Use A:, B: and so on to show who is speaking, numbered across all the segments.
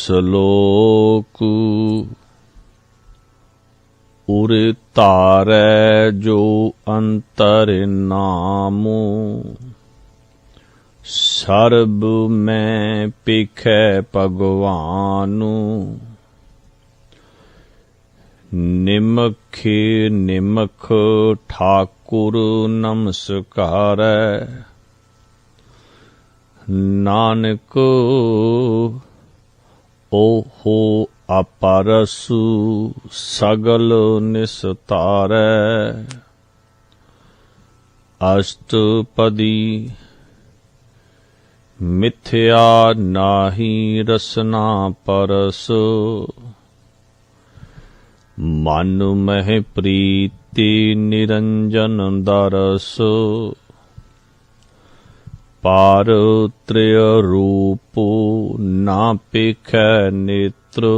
A: ਸਲੋਕ ਉਰੇ ਧਾਰੈ ਜੋ ਅੰਤਰ ਨਾਮੁ ਸਰਬ ਮੈਂ ਪੇਖੈ ਭਗਵਾਨੁ ਨਿਮਖੇ ਨਿਮਖ ਠਾਕੁਰ ਨਮਸਕਾਰੈ ਨਾਨਕ ਓਹੋ अपरसु सगल निस्तारै अष्टपदी मिथ्या नाहि रसना परस मन मह प्रीति निरंजन दरस पारत्रय रूपो ना पेखै नेत्र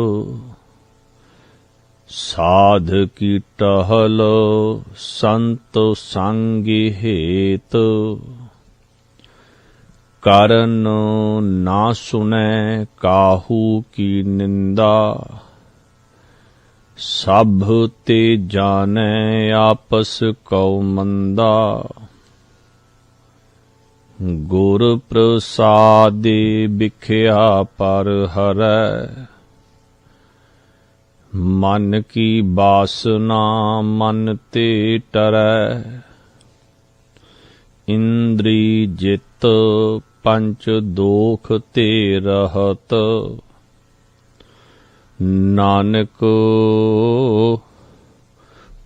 A: साध की टहल संत संगी हेत करन ना सुनै काहू की निंदा सब ते जानै आपस कौ मंदा गुर प्रसादे बिख्या पर हरै मन की बासना मन ते टरै इंद्री जित पंच दोख ते रहत नानक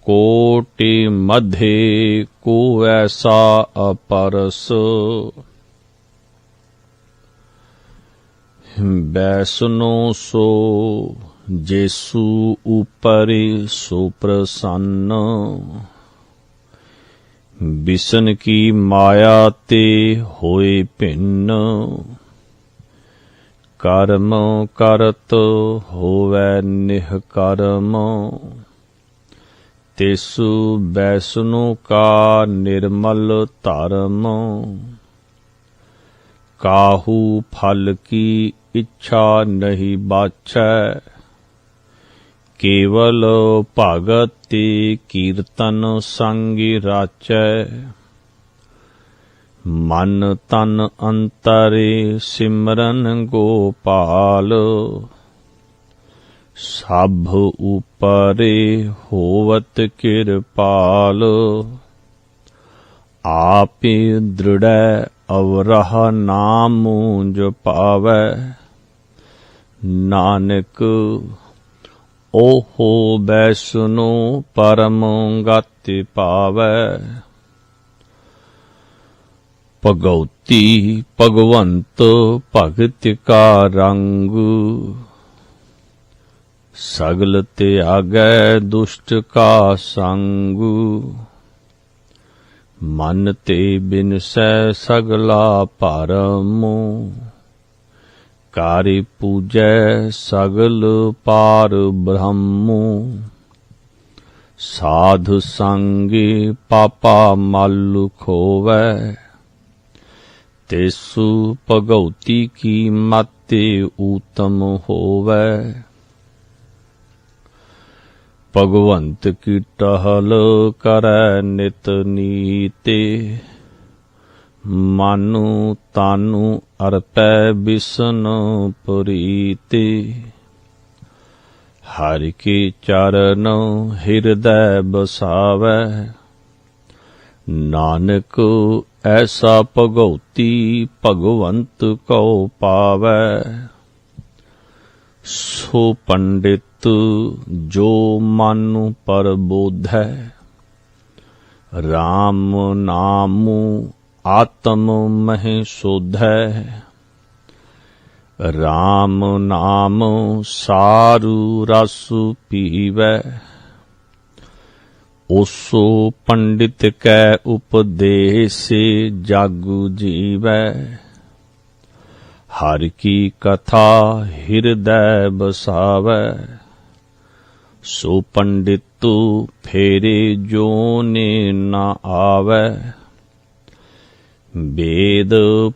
A: कोटि मध्य को ऐसा अपरस बैसनो सो जेसु ऊपरि सो प्रसन्न बिसन की माया ते होए भिन्न कर्म करत होवै निष्कर्म तेसु बैसनु का निर्मल धर्म काहू फल की इच्छा नहीं बाछै केवल भगत कीर्तन संगी राचै मन तन अंतरे सिमरन गोपाल सब ऊपरे होवत किरपाल आपे दृढ़ अवरह नाम जपावै नानक ओहो बैसनो परम गति पावै भगवती भगवंत भगत का रंग सगल त्यागै दुष्ट का संग मन ते बिनसै सगला परम कारी पूजै सगल पार ब्रह्म साध संगे पापा मल खोवै तेसु भगवती की मते उत्तम होवै भगवंत की टहल करै नित नीते मानु तानु अर्पै बिसन प्रीते हरि के चरण हृदय बसावै नानक ऐसा भगवती भगवंत को पावै सो पंडित जो मानु परबोधै राम नामु आत्म मह शोधै राम नाम सारु रसु पीवै ओसो पंडित कै उपदेश जागु जीवै हर की कथा हृदय बसावै सो पंडितु फेरे जोने न आवै वेद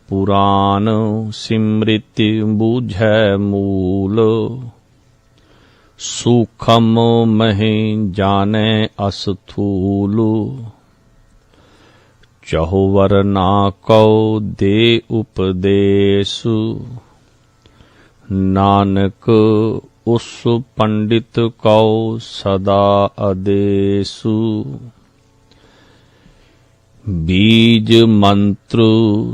A: पुराण सिमृति बूझै मूल, सूखम महि जाने अस्थूल। चहुवर ना कौ दे उपदेश, नानक उस पंडित कौ सदा आदेसु। बीज मंत्र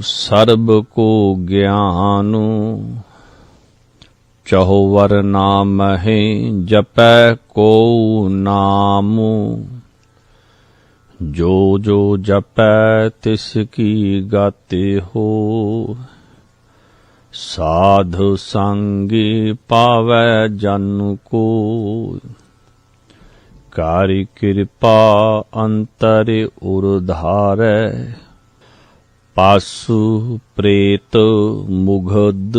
A: सर्ब को ज्ञानु, चहुवर नाम है जपै को नामु। जो जो जपै तिसकी गति हो, साधु संगी पावै जन को। कारी कृपा अंतर उर्धारै, पासु प्रेत मुगध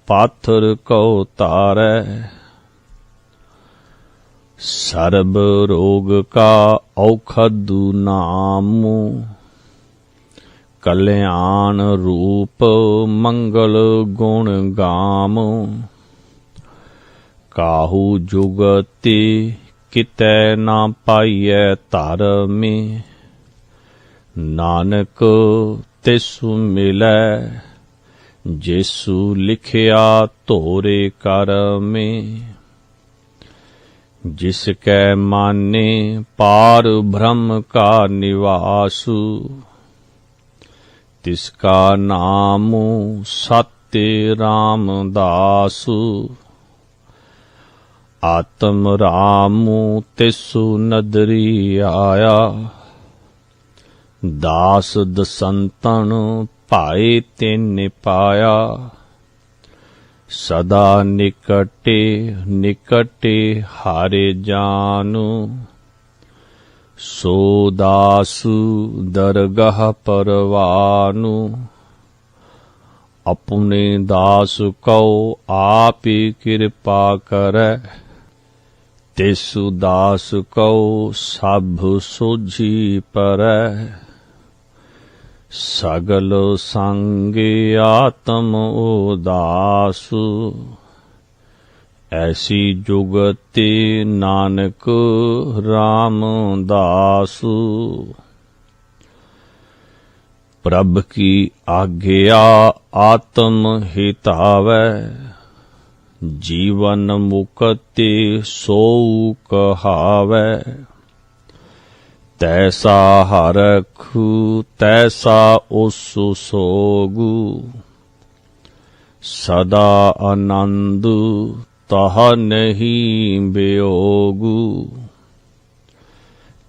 A: पाथर को तारै। सर्ब रोग का औषध नामु, कल्याण रूप मंगल गुण गाम। काहू जुगति कितै ना पाइयै धर्मी, नानक तिसु मिलै जिसु लिखिया तोरे करमी। जिसकै माने पार ब्रह्म का निवासु, तिसका नामु सत्य रामदासु। आत्म रामु तिसु नदरी आया, दास दसंतन पाए तिन पाया। सदा निकटे निकटे हारे जानु, सो दासु दरगाह परवानु। अपने दास को आप कृपा करे, तिसु दास को सब सोझी परै। सगल संगे आत्म उदासु, ऐसी जुगति नानक रामदासु। प्रभ की आज्ञा आत्म हितावै, जीवन मुक्ति सोऊ कहावै। तैसा हरखु तैसा उसु सोगु, सदा आनंद तह नहीं वियोगु।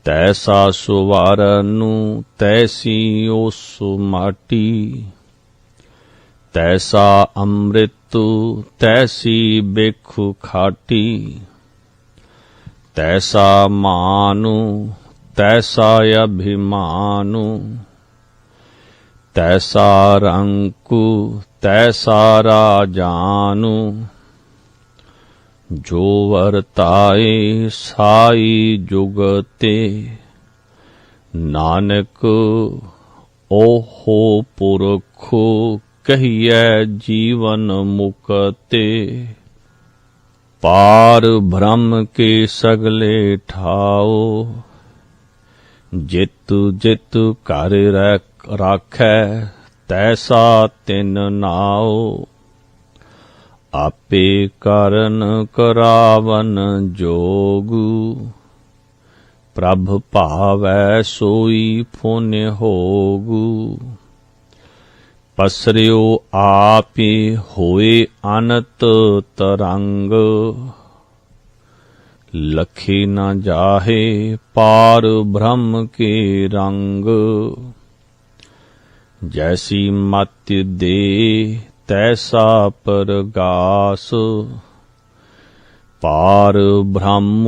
A: तैसा सुवारनु तैसी ओसु माटी, तैसा अमृतु तैसी बेखु खाटी। तैसा मानु तैसा अभिमानु, तैसा रंकु तैसा राजानु। जो वर्ताए साई जुगते, नानक ओहो पुरखो कहिए जीवन मुक्ते। पार ब्रह्म के सगले ठाओ, जितु जितु कर राखै तैसा तिन नाओ। आपे करन करावन जोगु, प्रभ भावै सोई पुण्य होगु। पसरियो आपे होए अनंत तरंग, लखी न जाहे पार ब्रह्म के रंग। जैसी मत दे तैसा परगास, पार ब्रह्म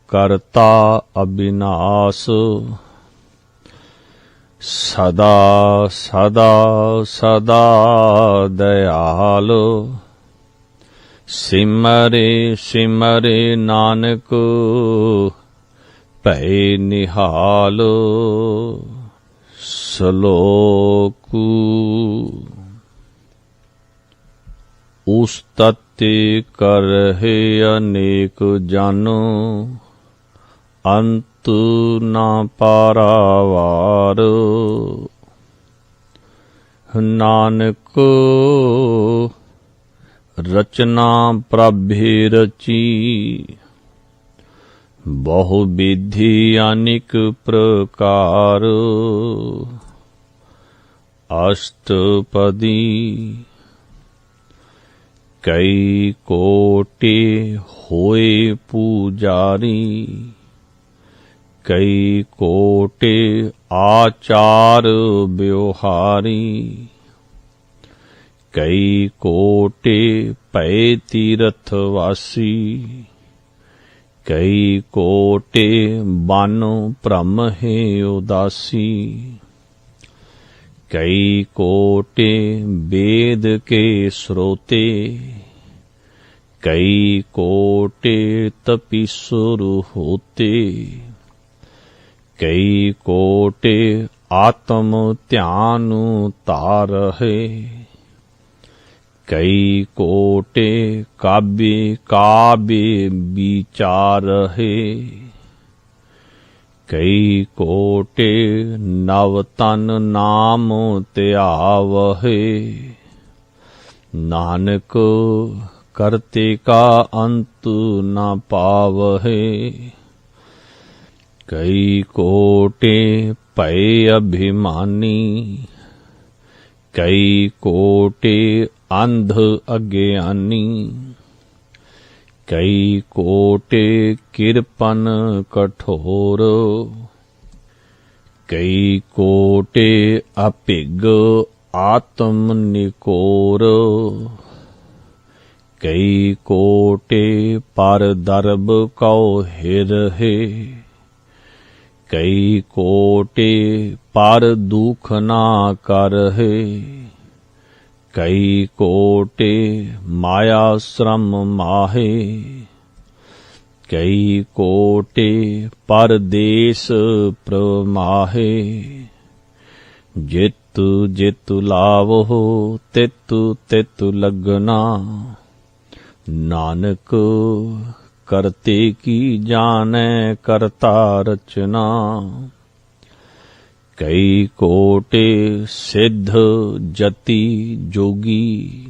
A: करता अविनाश। सदा सदा सदा दयालो, सिमरे सिमरे नानक भय निहालो। ਸਲੋਕ ਉਸਤਤਿ ਕਰਹਿ ਅਨੇਕ ਜਨ ਅੰਤ ਨਾ ਪਾਰਾਵਾਰ ਨਾਨਕ ਰਚਨਾ ਪ੍ਰਭੇ ਰਚੀ ਬਹੁ ਵਿਧੀ ਅਨੇਕ ਪ੍ਰਕਾਰ ਅਸ਼ਟਪਦੀ ਕਈ ਕੋਟਿ ਹੋਏ ਪੂਜਾਰੀ ਕਈ ਕੋਟਿ ਆਚਾਰ ਵਿਵਹਾਰੀ ਕਈ ਕੋਟਿ ਭੈ ਤੀਰਥ ਵਾਸੀ ਕਈ ਕੋਟਿ ਬਨ ਭ੍ਰਮ ਹੈ ਉਦਾਸੀ ਕਈ ਕੋਟਿ ਵੇਦ ਕੇ ਸਰੋਤੇ ਕਈ ਕੋਟਿ ਤਪੀਸੁਰ ਹੋਤੇ ਕਈ ਕੋਟਿ ਆਤਮ ਧਿਆਨ ਧਾਰਹਿ ਕਈ ਕੋਟਿ ਕਾਬੇ ਕਾਬੇ ਵਿਚਾਰਹਿ ਕਈ ਕੋਟਿ ਨਵ ਤਨ ਨਾਮ ਧਿਆਵਹਿ ਨਾਨਕ ਕਰਤੇ ਕਾ ਅੰਤ ਨ ਪਾਵਹਿ ਕਈ ਕੋਟਿ ਭੈ ਅਭਿਮਾਨੀ ਕਈ ਕੋਟਿ ਅੰਧ ਅਗਿਆਨੀ ਕਈ ਕੋਟਿ ਕਿਰਪਨ ਕਠੋਰ ਕਈ ਕੋਟਿ ਅਭਿਗ ਆਤਮ ਨਿਕੋਰ ਕਈ ਕੋਟਿ ਪਰ ਦਰਬ ਕਉ ਹਿਰਹਿ ਕਈ ਕੋਟਿ ਪਰ ਦੁਖ ਨਾ ਕਰਹਿ ਕਈ ਕੋਟਿ ਮਾਇਆ ਸ਼ਰਮ ਮਾਹੇ ਕਈ ਕੋਟਿ ਪਰਦੇਸ ਪ੍ਰਮਾਹੇ ਜਿਤੁ ਜਿਤੁ ਲਾਵਹੁ ਤਿਤੁ ਤਿਤੁ ਲਗਨਾ ਨਾਨਕ ਕਰਤੇ ਕੀ ਜਾਣੈ ਕਰਤਾ ਰਚਨਾ ਕਈ ਕੋਟਿ ਸਿੱਧ ਜਤੀ ਜੋਗੀ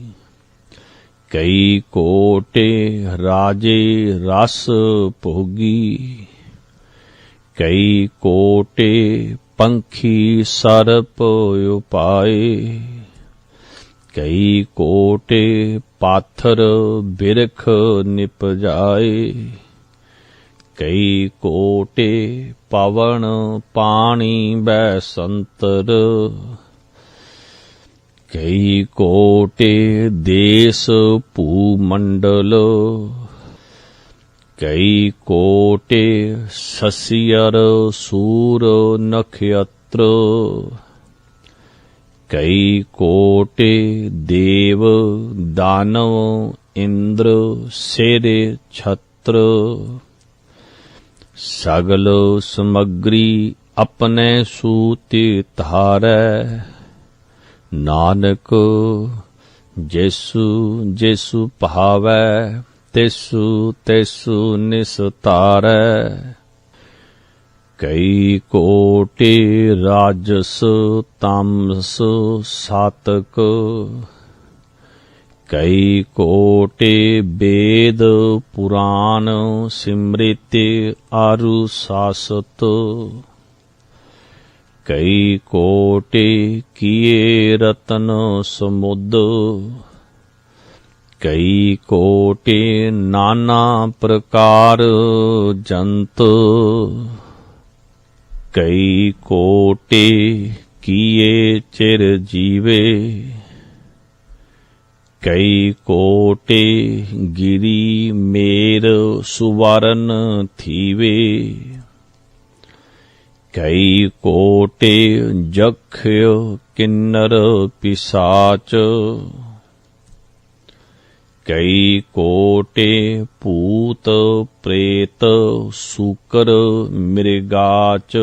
A: ਕਈ ਕੋਟਿ ਰਾਜੇ ਰਸ ਭੋਗੀ ਕਈ ਕੋਟਿ ਪੰਖੀ ਸਰਪ ਉਪਾਏ ਕਈ ਕੋਟਿ ਪਾਥਰ ਬਿਰਖ ਨਿਪਜਾਏ ਕਈ ਕੋਟਿ ਪਵਨ ਪਾਣੀ ਬੈਸੰਤਰ ਕਈ ਕੋਟਿ ਦੇਸ ਭੂ ਮੰਡਲ ਕਈ ਕੋਟਿ ਸਸਿਅਰ ਸੂਰ ਨਖਯਤਰ ਕਈ ਕੋਟਿ ਦੇਵ ਦਾਨਵ ਇੰਦਰ ਸੇਰੇ ਛਤਰ ਸਗਲ ਸਮਗਰੀ ਆਪਣੇ ਸੂਤਿ ਧਾਰੈ ਨਾਨਕ ਜੇਸੂ ਜੇਸੂ ਭਾਵੈ ਤੇਸੂ ਤੇਸੂ ਨਿਸਤਾਰੈ ਕਈ ਕੋਟਿ ਰਾਜਸ ਤਾਮਸ ਸਾਤਕ ਕਈ ਕੋਟਿ ਵੇਦ ਪੁਰਾਨ ਸਿਮ੍ਰਿਤਿ ਆਰੂ ਸਾਸਤ ਕਈ ਕੋਟਿ ਕੀਏ ਰਤਨ ਸਮੁਦ ਕਈ ਕੋਟਿ ਨਾਨਾ ਪ੍ਰਕਾਰ ਜੰਤ ਕਈ ਕੋਟਿ ਕੀਏ ਚਿਰ ਜੀਵੇ ਕਈ ਕੋਟਿ ਗਿਰੀ ਮੇਰ ਸੁਵਰਨ ਥੀਵੇ ਕਈ ਕੋਟਿ ਜਖ ਕਿੰਨਰ ਪਿਸਾਚ ਕਈ ਕੋਟਿ ਭੂਤ ਪ੍ਰੇਤ ਸੂਕਰ ਮ੍ਰਿਗਾਚ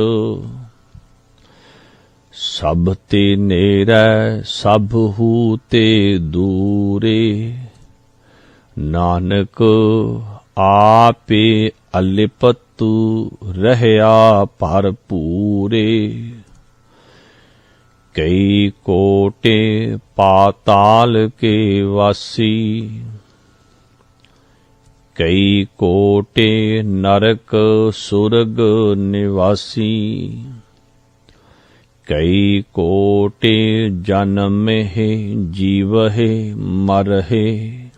A: ਸਭ ਤੇ ਨੇੜੈ ਸਭਹੂ ਤੇ ਦੂਰੇ। ਨਾਨਕ ਆਪੇ ਅਲਿਪਤੁ ਰਹਿਆ ਭਰਪੂਰੇ। ਕਈ ਕੋਟੇ ਪਾਤਾਲ ਕੇ ਵਾਸੀ। ਕਈ ਕੋਟੇ ਨਰਕ ਸੁਰਗ ਨਿਵਾਸੀ। ਕਈ ਕੋਟੇ ਜਨਮਹਿ ਜੀਵਹਿ ਮਰਹਿ।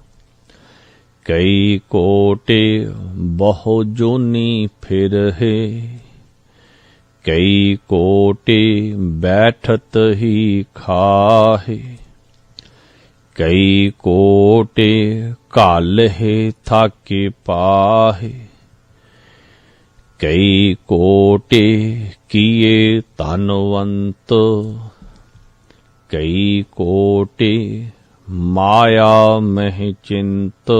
A: ਕਈ ਕੋਟੇ ਬਹੁ ਜੋਨੀ ਫਿਰਹਿ। ਕਈ ਕੋਟੇ ਬੈਠਤ ਹੀ ਖਾਹਿ। ਕਈ ਕੋਟੇ ਘਾਲਹਿ ਥਾਕੇ ਪਾਹਿ। ਕਈ ਕੋਟੇ ਕੀਏ ਧਨਵੰਤ। ਕਈ ਕੋਟੇ ਮਾਇਆ ਮਹਿ ਚਿੰਤ।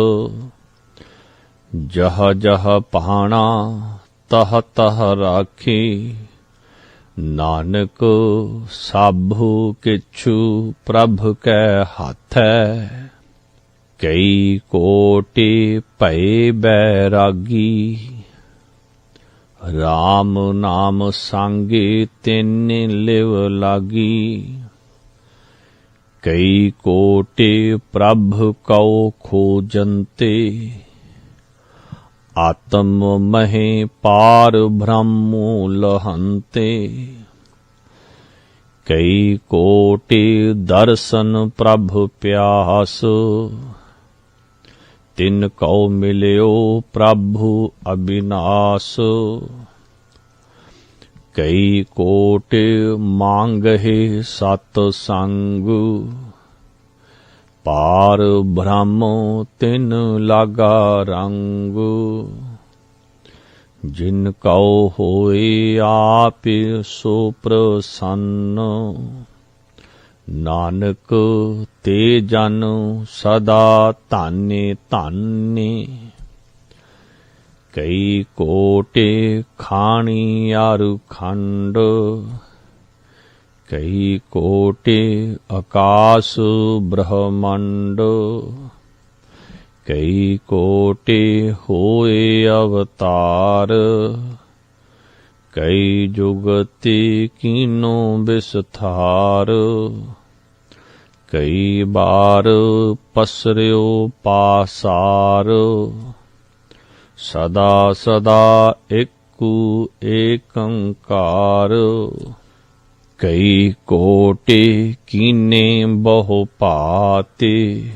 A: ਜਹ ਜਹ ਪਾਣਾ ਤਹ ਤਹ ਰਾਖੀ। ਨਾਨਕ ਸਾਭੂ ਕਿਛੁ ਪ੍ਰਭ ਕੈ ਹੱਥੈ। ਕਈ ਕੋਟੇ ਭਏ ਬੈਰਾਗੀ। ਰਾਮ ਨਾਮ ਸੰਗੇ ਤਿਨ ਲਿਵ ਲਾਗੀ। ਕਈ ਕੋਟੇ ਪ੍ਰਭ ਕਉ ਖੋਜੰਤੇ। ਆਤਮ ਮਹਿ ਪਾਰ ਬ੍ਰਹਮੁ ਲਹੰਤੇ। ਕਈ ਕੋਟੇ ਦਰਸ਼ਨ ਪ੍ਰਭ ਪਿਆਸ। ਤਿਨ ਕਉ ਮਿਲਿਓ ਪ੍ਰਭੁ ਅਬਿਨਾਸ। ਕਈ ਕੋਟੇ ਮੰਗਹਿ ਸਤ ਸੰਗ। ਪਾਰ ਬ੍ਰਹਮ ਤਿਨ ਲਾਗਾ ਰੰਗ। ਜਿਨ ਕਉ ਹੋਏ ਆਪ ਸੋ ਪ੍ਰਸੰਨ। ਨਾਨਕ ਤੇ ਜਨ ਸਦਾ ਧਾਨੇ ਧਾਨੇ। ਕਈ ਕੋਟੇ ਖਾਣੀ ਆਰੁ ਖੰਡ। ਕਈ ਕੋਟੇ ਆਕਾਸ ਬ੍ਰਹਮੰਡ। ਕਈ ਕੋਟੇ ਹੋਏ ਅਵਤਾਰ। ਕਈ ਜੁਗਤੀ ਕੀਨੋ ਵਿਸਥਾਰ। ਕਈ ਬਾਰ ਪਸਰਿਓ ਪਾਸਾਰ। ਸਦਾ ਸਦਾ ਏਕੁ ਏਕੰਕਾਰ। ਕਈ ਕੋਟੇ ਕੀਨੇ ਬਹੁ ਭਾਤੇ।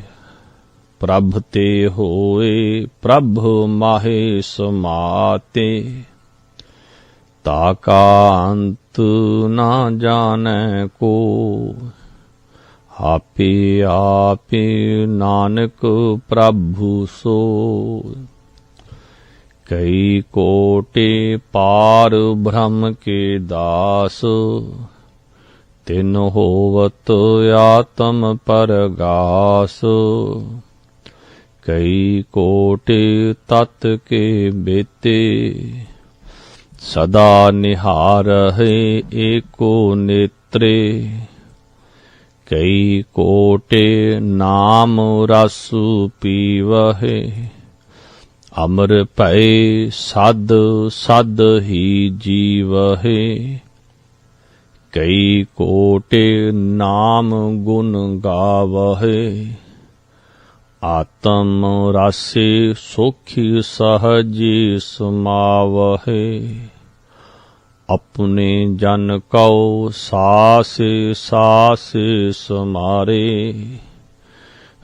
A: ਪ੍ਰਭ ਤੇ ਹੋਏ ਪ੍ਰਭ ਮਾਹੇ ਸਮਾਤੇ। ਤਾਕਾ ਅੰਤ ਨਾ ਜਾਣੈ ਕੋ। ਆਪੇ ਆਪੇ ਨਾਨਕ ਪ੍ਰਭੂ ਸੋਇ। ਕਈ ਕੋਟੇ ਪਾਰ ਬ੍ਰਹਮ ਕੇ ਦਾਸ। ਤਿਨ ਹੋਵਤ ਆਤਮ ਪਰਗਾਸ। ਕਈ ਕੋਟੇ ਤਤ ਕੇ ਬੇਤੇ। ਸਦਾ ਨਿਹਾਰਹਿ ਏਕੋ ਨੇਤਰੇ। ਕਈ ਕੋਟੇ ਨਾਮ ਰਸੁ ਪੀਵਹਿ। ਅਮਰ ਭਏ ਸਦ ਸਦ ਹੀ ਜੀਵਹਿ। ਕਈ ਕੋਟੇ ਨਾਮ ਗੁਣ ਗਾਵਹਿ। ਆਤਮ ਰਾਸੇ ਸੋਖੀ ਸਹਜੀ ਸਮਾਵਹਿ। ਆਪਣੇ ਜਨ ਕਉ ਸਾਸੇ ਸਾਸੇ ਸਮਾਰੇ।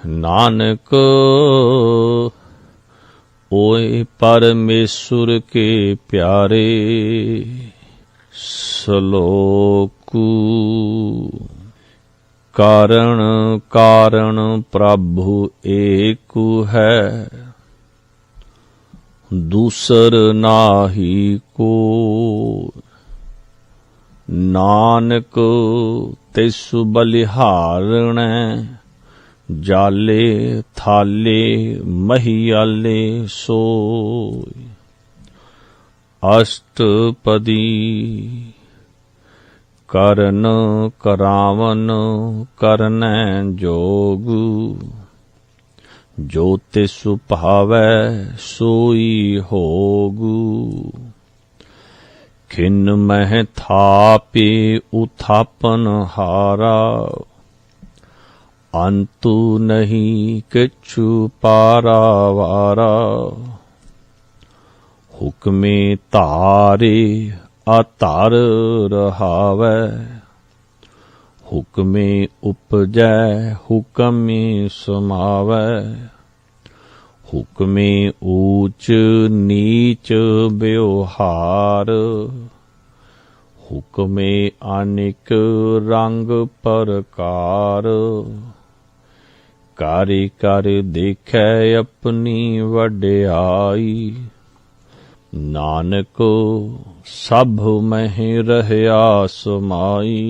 A: ਨਾਨਕ ਓਏ ਪਰਮੇਸ਼ੁਰ ਕੇ ਪਿਆਰੇ। ਸ਼ਲੋਕ। ਕਾਰਣ ਕਾਰਣ ਪ੍ਰਭੁ ਏਕੁ ਹੈ। ਦੂਸਰ ਨਾਹੀ ਕੋ। ਨਾਨਕ ਤਿਸੁ ਬਲਿਹਾਰਣੈ। ਜਾਲੇ ਥਾਲੇ ਮਹੀਆਲੇ ਸੋਇ। ਅਸ਼ਟਪਦੀ। करन करावन करनै जोग, जो तिसु भावै सोई होगु। खिन मह थापे उथापन हारा, अंतु नहीं किछु पारावारा। हुक्मे तारे अतार रहावै, हुक्मे उपजै हुक्मे समावै। हुक्मे ऊच नीच व्यवहार, हुक्मे अनेक रंग प्रकार। कारी कर देखै अपनी वड्याई, नानक सब मह रहया समाई।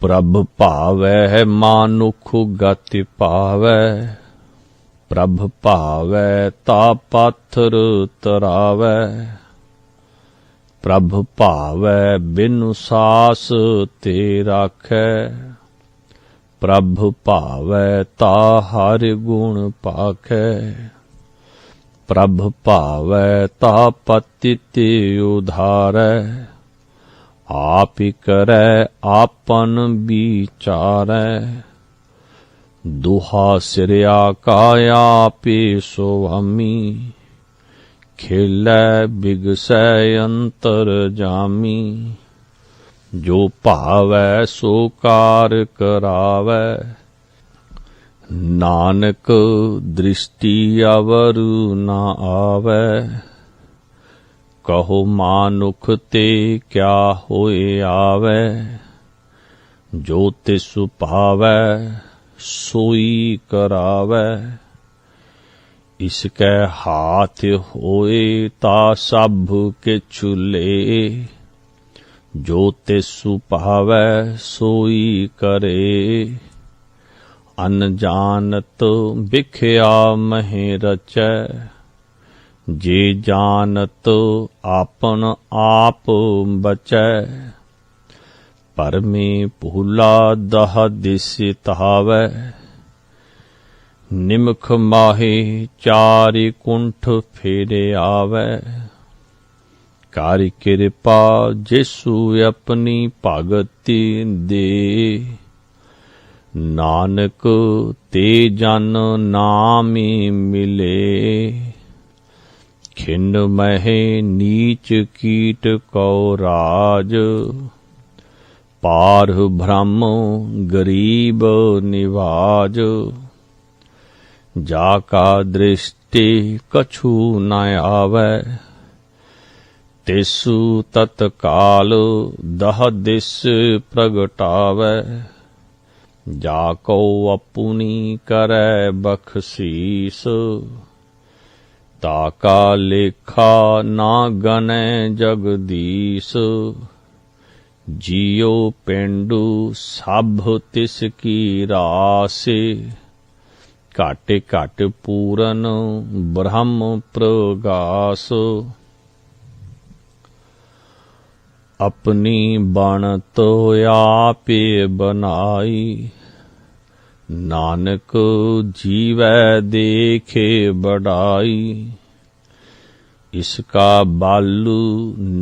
A: प्रभ भावै मानुख गति पावै, प्रभ भावै ता पाथर तरावै। प्रभ भावै बिनु सास ते राखै, प्रभ भावै ता हर गुण पाखै। प्रभ भावै ता पतित उधारै, आप करै आपन विचारै। दुहा सिरया का आपे स्वामी, खेलै बिगसै अंतर जामी। जो भावै सो कार करावै, नानक दृष्टि अवर न आवै। कहो मानुख ते क्या होए आवै, जो तिसु भावै सोई करावै। इसकै हाथ होए ता सब किछु ले, जो तिसु भावै सोई करे। अनजानत बिख्या मह रचै, जे जानत आपन आप बचै। परमे भूला दह दिस तावै, निमख माहे चारि कुंठ फेरे आवै। कार कृपा जिसु अपनी भगति दे, नानक ते जन नामी मिले। खिन महे नीच कीट कौ राज, पार ब्रह्म गरीब निवाज। जाका दृष्टि कछु न आवै, तिसु तत्काल दह दिस प्रगटावै। जाको अपनी करै बख्शीस, ताका लेखा ना गनै जगदीश। जियो पेंडु सब तिसकी रासे, घट घट पूरन ब्रह्म प्रगास। अपनी बनत आपे बनाई, नानक जीवै देखे बढ़ाई। इसका बालू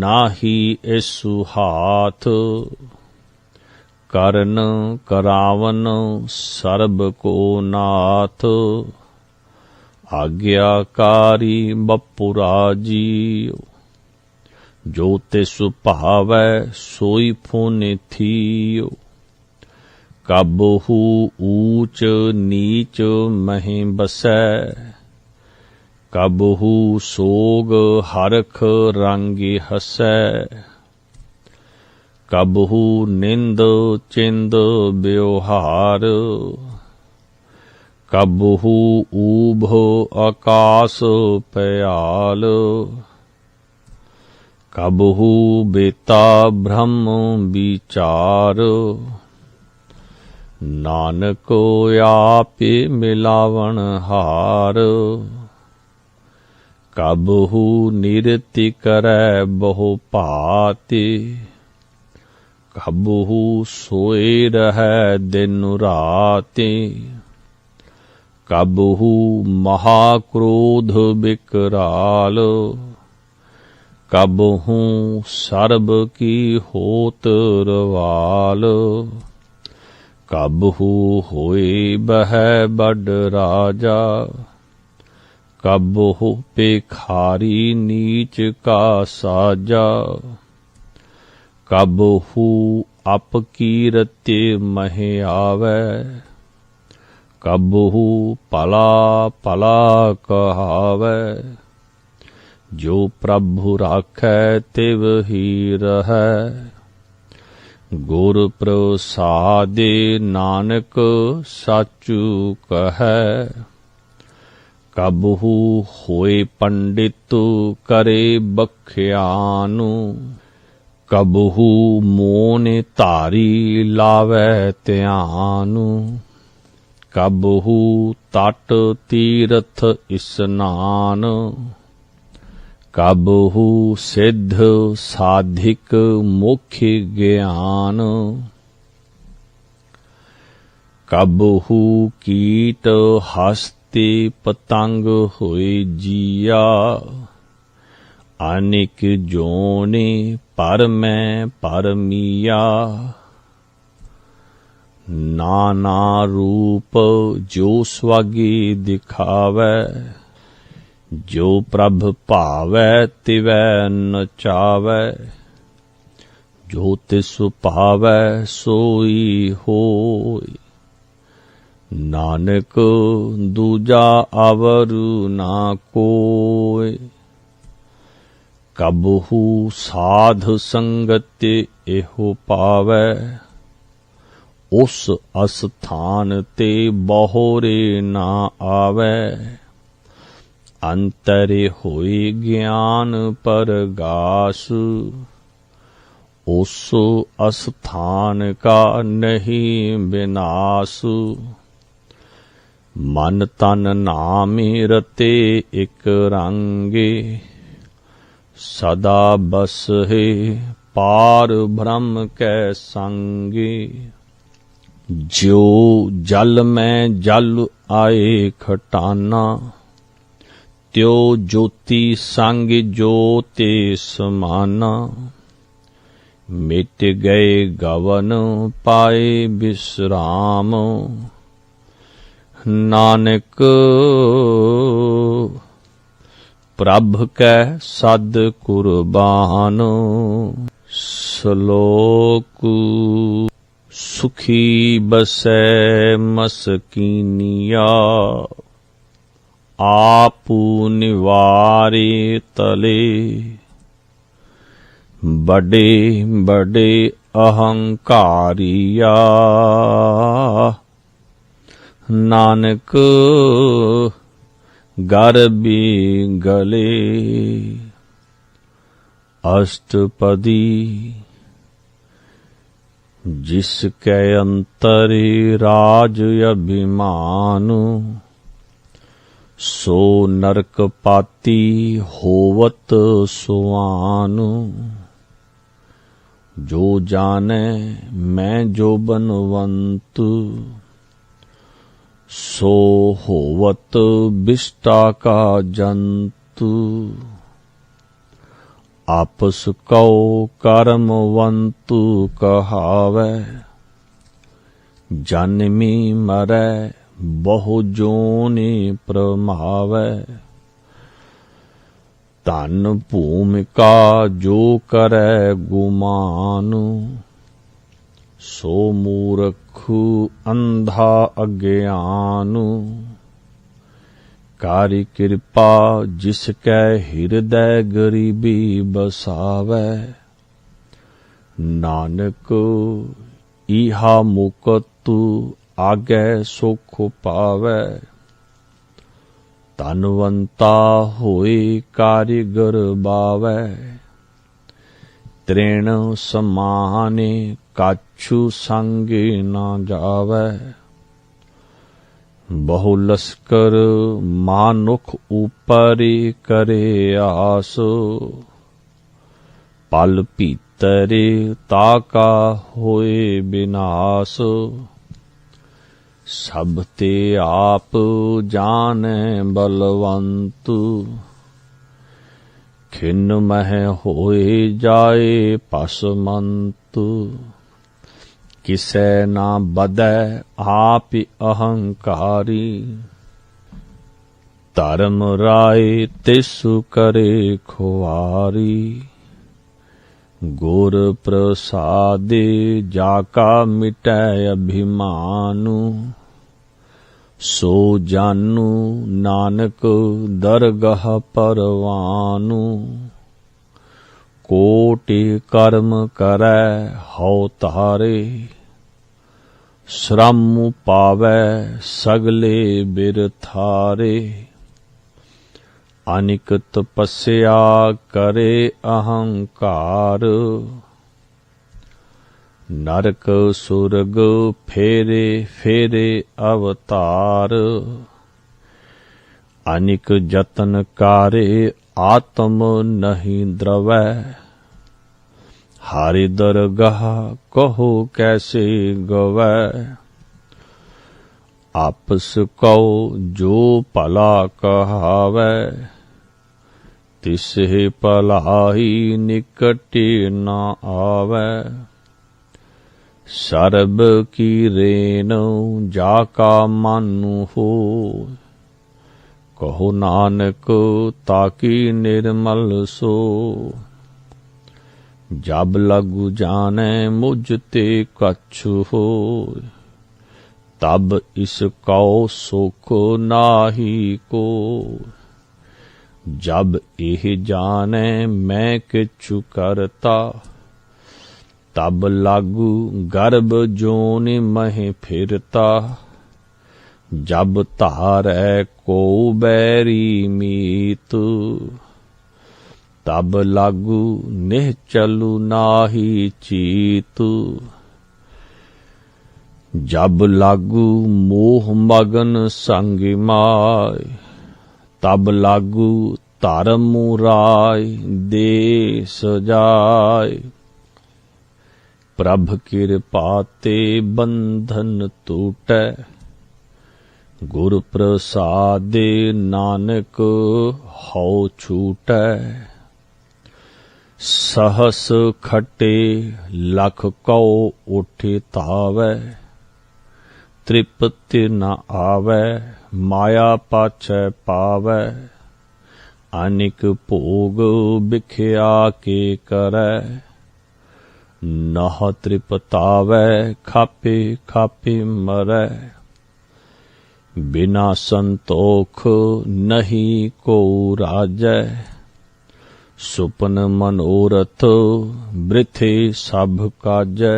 A: नाही इसु हाथ, करन करावन सर्ब को नाथ। आज्ञाकारी बपुरा जीव, जो तिसु भावै सोई फुन थियो। कबहू ऊच नीच महि बसै, कबहू सोग हरख रंगी हसै। कबहू निंद चिंद व्यवहार, कबहू ऊभ आकाश पयाल। कबहू बेता ब्रह्म विचार, नानक आपे मिलावन हार। कबहू निरति करै बहु भाति, कबहू सोए रहै दिन राते, कबहू महाक्रोध विकराल, कबहू सर्ब की होत रवाल, कबहू होए बह बड़ राजा, कबहू पेखारी नीच का साजा, कबहू अपकीरते मह आवै, कबहू पला पला कहावै, जो प्रभु राखै तिव ही रहै, गुर प्रसादे नानक साचु कहै, कबहू होए पंडित करे बख्यानु, कबहू मोन धारी लावै ध्यानु, कबहू तट तीरथ स्नान, कबहू सिद्ध साधिक मोक्ष ज्ञान, कबहू कीट हस्ते पतंग होए जिया, अनेक जोने पर मैं परमिया, नाना रूप जो स्वगी दिखावै, जो प्रभ भावै तिवै नचावै, जो तिस पावै सोई होय, नानक दूजा अवरु ना कोय, कबहू साध संगत एहो पावै, उस अस्थान ते बहुरे ना आवै, अंतरे होए ज्ञान परगास, उस अस्थान का नहीं विनाश, मन तन नाम रते एक रंगे, सदा बसहे पार ब्रह्म कै संगे, जो जल में जल आए खटाना, त्यो ज्योति संग ज्योति समाना, मिट गए गवन पाए विश्राम, नानक प्रभ कै सद कुर्बान। श्लोक सुखी बसै मस्कीनिया, आपू निवारे तले, बड़े बड़े अहंकारिया, नानक गर्भी गले। अष्टपदी जिसके अंतरे राज अभिमान, सो नरक पाती होवत सुआन। जो जाने मैं जो बनवंत, सो होवत बिष्टा का जंतु। आपस कौ कर्मवंतु कहावै, जन्मी मरै बहु जोनि प्रमावै। धन भूमिका जो करै गुमान, सो मूर्ख अंधा अज्ञान। कारी कृपा जिसकै हृदय गरीबी बसावै, नानक इहा मुकत आगे सुख पावै। धनवंता होए कारीगर बावै, तृण समाने काछु संगे न जावै। बहु लश्कर मानुख ऊपरी करे आस, पल पीते तरे ताका होए विनाश। सब ते आप जाने बलवंत। खिन्न मह होए जाए पसमंत। किसै ना बदै आप अहंकारी। धर्म राय तिसु करे खुआरी। गुर प्रसादे जाका मिटै अभिमानु। सो जानू नानक दरगह परवानु। कोटि कर्म करै हौ तारे। श्रम पावै सगले बिरथारे। अनिक तपस्या करे अहंकार। नरक सुरग फेरे फेरे अवतार। अनिक जतन कारे आत्म नहीं द्रवै। हरि दरगाह कहो कैसे गवै। आपस कहो जो भला कहावै। तिसे भलाई निकटे न आवै। सर्ब की रेन जाका मानु हो। कहो नानक ताकी निर्मल सो। जब लगु जाने मुझ ते कछु हो। तब इस कौ सुख नाही को। जब एह जाने मैं किछु करता। तब लागू गर्भ जोनि मह फिरता। जब तारै को बैरी मीत। तब लागू निश्चलु नाही चीत। जब लागू मोह मगन संग माय। तब लागू धर्म राय देश जाय। प्रभ कृपा ते बंधन टूटै। गुर प्रसादे नानक हौ छूटै। सहस खटे लख कौ उठि तावै। तृप्ति न आवै माया पाछै पावै। अनिक भोग बिख्या के करै। नह तृपतावै खापे खापे मरै। बिना संतोख नहीं को राजै। सुपन मनोरथ वृथे सब काजै।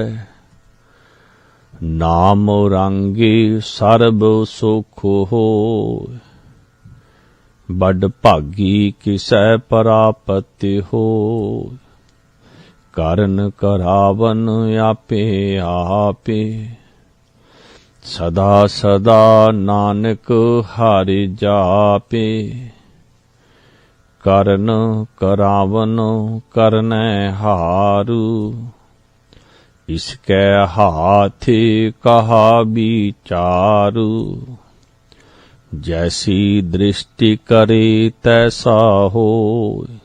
A: नाम रांगे सर्ब सुख होय। बड़ भागी किसै परापति होय। करन करावन आपे आपे। सदा सदा नानक हरि जापे। करन करावन करनै हारु। इसकै हाथ कहा विचारु। जैसी दृष्टि करे तैसा होय।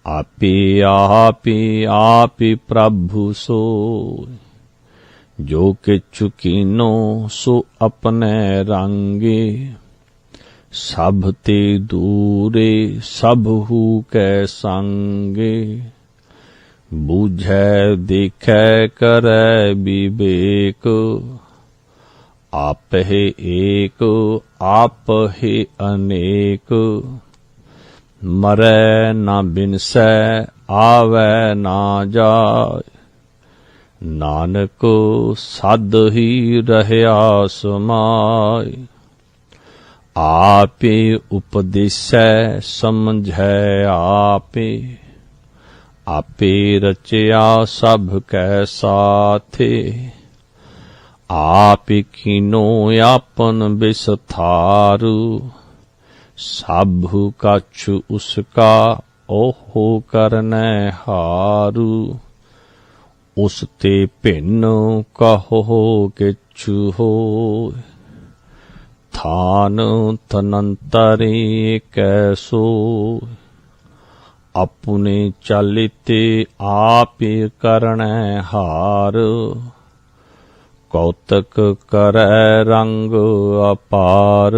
A: आपे आपे आपे प्रभु सोय। जो किछु कीनो सो अपने रंगे। सब ते दूरे सबहु कै संगे। बूझै देखै करै विवेक। आप है एक आप है अनेक। मरै न बिनसै आवै न जाय। नानक सद ही रहया समाय। आपे उपदेसै समझै आपे। आपे रचया सब कै साथे। आप कीनो आपन विस्तारु। सबहु कछु उसका ओहो करनै हारु। उस ते भिन्न कहो किछु होय। थान तनंतरे कैसो अपने चलिते आपे करनै हार। कौतक करै रंग अपार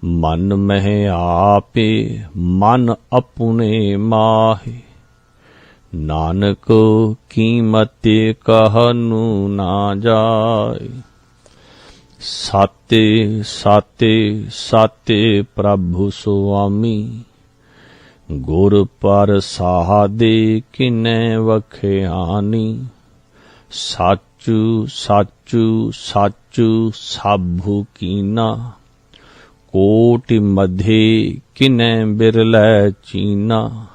A: मन मह आपे मन अपने माहे। नानक कीमते कहनु ना जाय। साते साते साते प्रभु सुआमी गुर पर साधे किनै वख्यानी। साचु साचु साचु साभु कीना कोटि मधे किनै बिरलै चीना।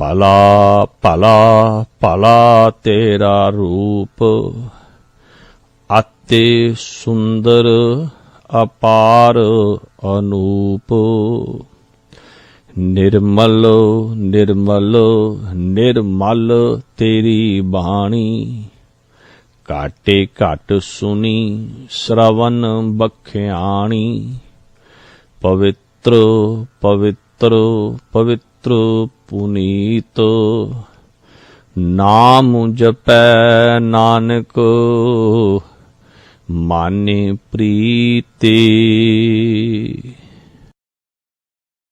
A: भला भला भला तेरा रूप अति सुंदर अपार अनूप। निर्मल निर्मल निर्मल तेरी बाणी घाटे घट सुनी श्रवण बख्याणी। पवित्र पवित्र पवित्र पुनीत नाम जपै नानक माने प्रीति।